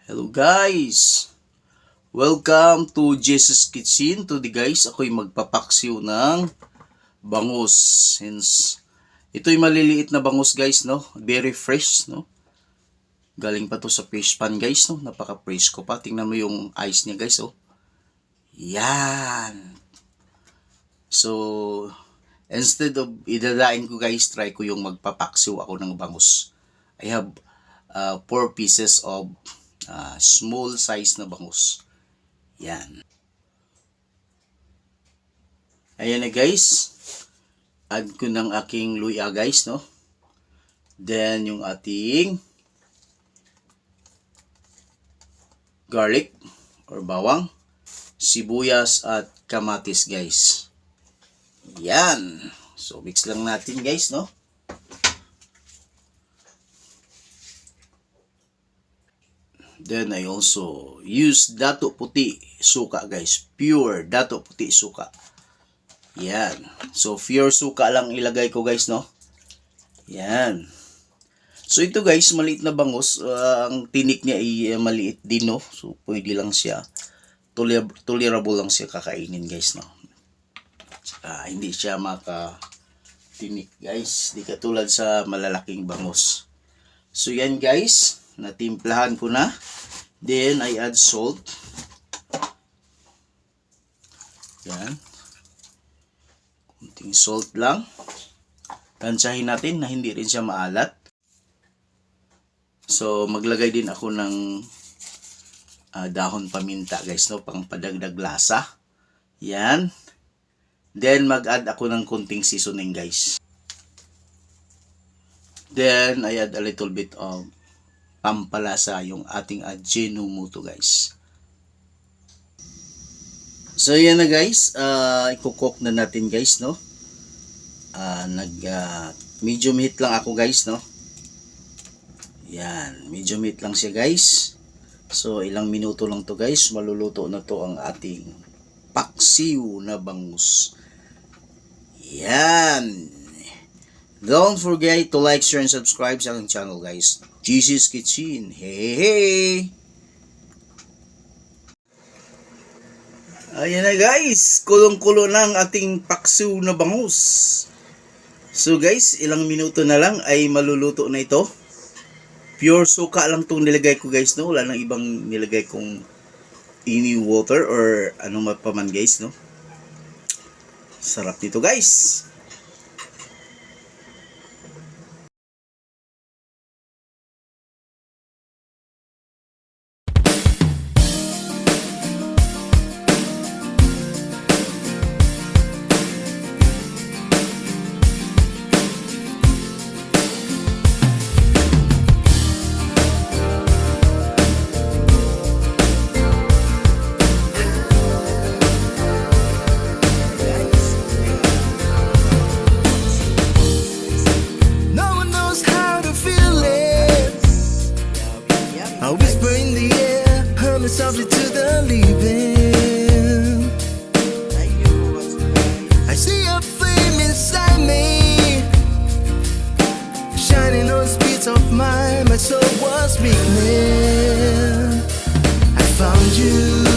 Hello guys! Welcome to Jesus Kitchen. Today guys, ako'y magpapaksiw ng bangus. Since ito'y maliliit na bangus guys, no? Very fresh, no? Galing pa to sa fish pan guys, no? Napaka-fresh ko pa. Tingnan mo yung ice niya guys, oh. Yan! So, instead of idadain ko guys, try ko yung magpapaksiw ako ng bangus. I have 4 pieces of small size na bangus. Yan. Ayan na guys. Add ko ng aking luya guys, no? Then yung ating garlic or bawang, sibuyas at kamatis guys. Yan. So mix lang natin guys, no? Then I also use dato puti suka guys. Pure dato puti suka. Yan. So pure suka lang ilagay ko guys, no? Yan. So ito guys, maliit na bangus. Ang tinik niya ay maliit din, no? So pwede lang siya. Tolerable lang siya kakainin guys, no? Hindi siya makatinik guys. Di katulad sa malalaking bangus. So yan guys. Natimplahan ko na. Then, I add salt. Yan. Kunting salt lang. Tansyahin natin na hindi rin siya maalat. So, maglagay din ako ng dahon paminta guys, no? Pang padagdag lasa. Yan. Then, mag-add ako ng kunting seasoning guys. Then, I add a little bit of pampalasa, yung ating Ajinomoto guys. So yan na guys, i-cook na natin guys, no? Medium heat lang ako guys, no? Yan, medium heat lang siya guys. So ilang minuto lang to guys, maluluto na to ang ating paksiw na bangus. Yan. Don't forget to like, share, and subscribe sa aking channel guys. Jesus Kitchen. Hey, hey! Ayan na guys. Kulong-kulo na ang ating paksiw na bangus. So guys, ilang minuto na lang ay maluluto na ito. Pure suka lang itong nilagay ko guys, no? Wala nang ibang nilagay kong any water or ano pa man guys, no? Sarap nito guys. I whisper in the air, humming softly to the living. I see a flame inside me, shining on the speeds of mine. My soul was weakening. I found you.